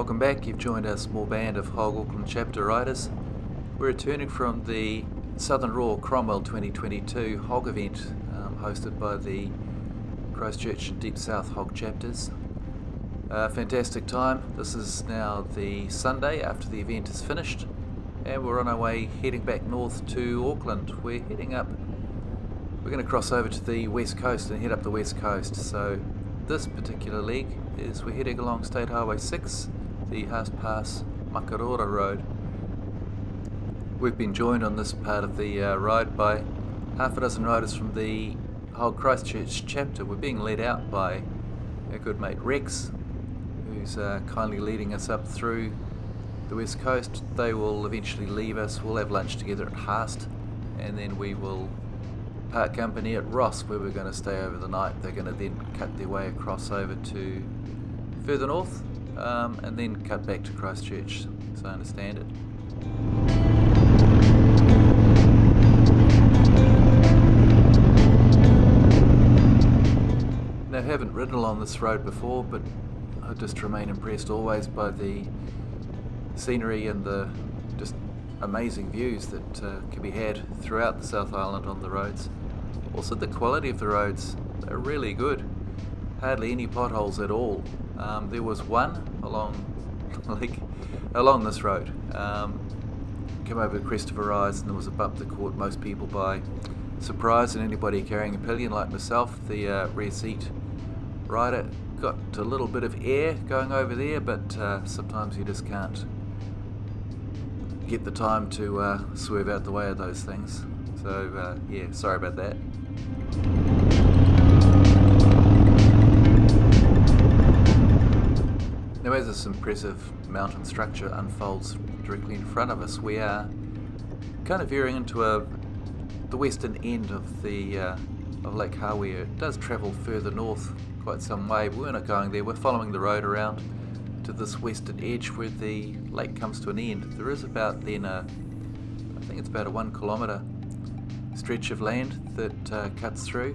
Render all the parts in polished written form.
Welcome back. You've joined our small band of HOG Auckland chapter riders. We're returning from the Southern Roar Cromwell 2022 HOG event hosted by the Christchurch and Deep South HOG chapters. Fantastic time. This is now the Sunday after the event is finished, and we're on our way heading back north to Auckland. We're going to cross over to the west coast and head up the west coast. So this particular leg is we're heading along State Highway 6, the Haas Pass Makarora Road. We've been joined on this part of the ride by half a dozen riders from the HOG Christchurch chapter. We're being led out by our good mate Rex, who's kindly leading us up through the west coast. They will eventually leave us. We'll have lunch together at Haast, and then we will part company at Ross, where we're going to stay over the night. They're going to then cut their way across over to further north, and then cut back to Christchurch, as I understand it. Now, I haven't ridden along this road before, but I just remain impressed always by the scenery and the just amazing views that can be had throughout the South Island on the roads. Also, the quality of the roads, they're really good. Hardly any potholes at all. There was one along this road. Came over Christopher Rise, and there was a bump that caught most people by surprise, and anybody carrying a pillion like myself, the rear seat rider, got a little bit of air going over there, but sometimes you just can't get the time to swerve out the way of those things. So yeah, sorry about that. Now, as this impressive mountain structure unfolds directly in front of us, we are kind of veering into the western end of the of Lake Hāwea. It does travel further north quite some way, but we're not going there. We're following the road around to this western edge where the lake comes to an end. There is about then I think it's about a 1 kilometre stretch of land that cuts through,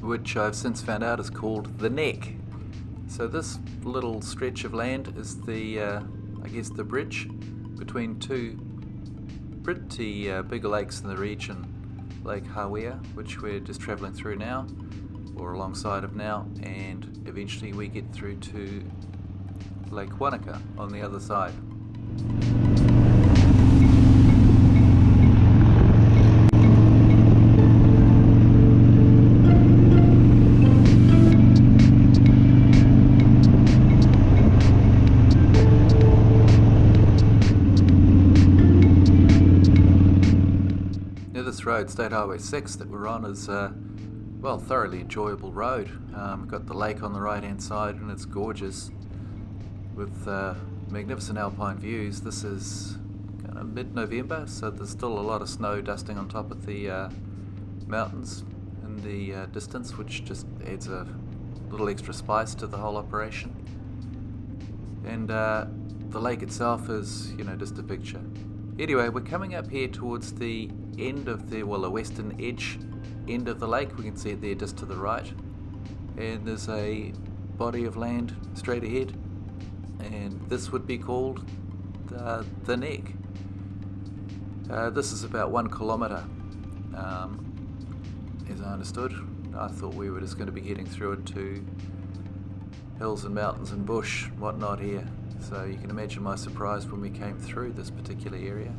which I've since found out is called the Neck. So this little stretch of land is the the bridge between two pretty big lakes in the region, Lake Hāwea, which we're just travelling through now, or alongside of now, and eventually we get through to Lake Wānaka on the other side. This road, State Highway 6, that we're on is thoroughly enjoyable road. We've got the lake on the right hand side, and it's gorgeous with magnificent Alpine views. This is kind of mid-November, so there's still a lot of snow dusting on top of the mountains in the distance, which just adds a little extra spice to the whole operation. And the lake itself is, just a picture. Anyway, we're coming up here towards the end of the western edge end of the lake. We can see it there just to the right, and there's a body of land straight ahead, and this would be called the Neck. This is about 1 kilometre, as I understood. I thought we were just going to be heading through into hills and mountains and bush and whatnot here. So you can imagine my surprise when we came through this particular area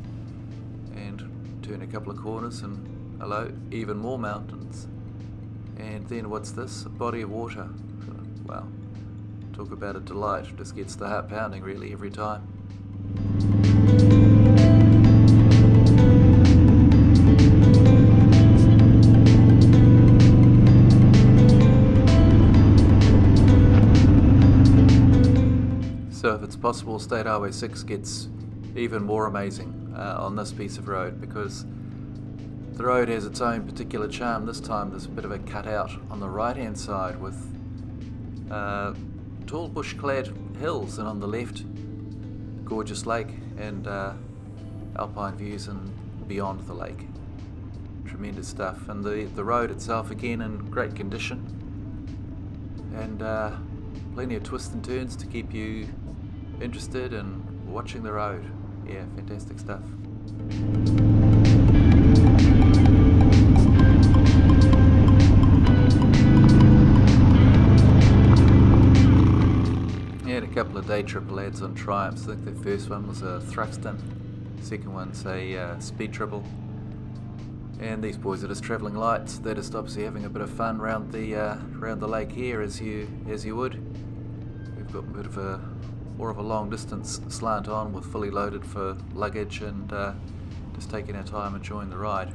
and turned a couple of corners, and hello, even more mountains. And then what's this? A body of water. Wow, talk about a delight. It just gets the heart pounding really every time. So if it's possible, State Highway 6 gets even more amazing on this piece of road, because the road has its own particular charm. This time there's a bit of a cutout on the right hand side with tall bush-clad hills, and on the left, gorgeous lake and Alpine views and beyond the lake. Tremendous stuff. And the road itself again in great condition, and plenty of twists and turns to keep you interested in watching the road. Yeah, fantastic stuff. Yeah, and a couple of day trip lads on Triumphs. I think the first one was a Thruxton, second one's a speed triple. And these boys are just travelling light. They're just obviously having a bit of fun around the lake here, as you would. We've got a bit of a more of a long distance slant on with fully loaded for luggage, and just taking our time enjoying the ride.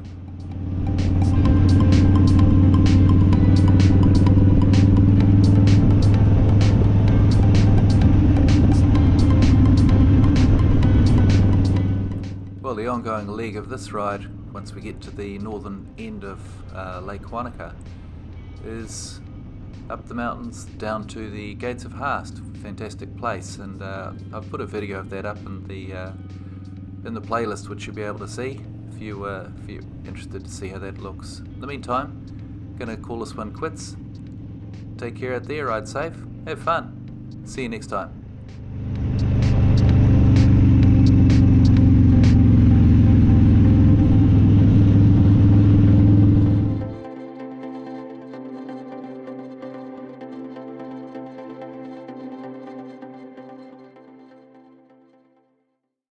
Well, the ongoing leg of this ride, once we get to the northern end of Lake Wānaka, is up the mountains down to the Gates of Haast. Fantastic place, and I've put a video of that up in the playlist, which you'll be able to see if you're interested to see how that looks. In the meantime, gonna call this one quits. Take care out there, ride safe, have fun. See you next time.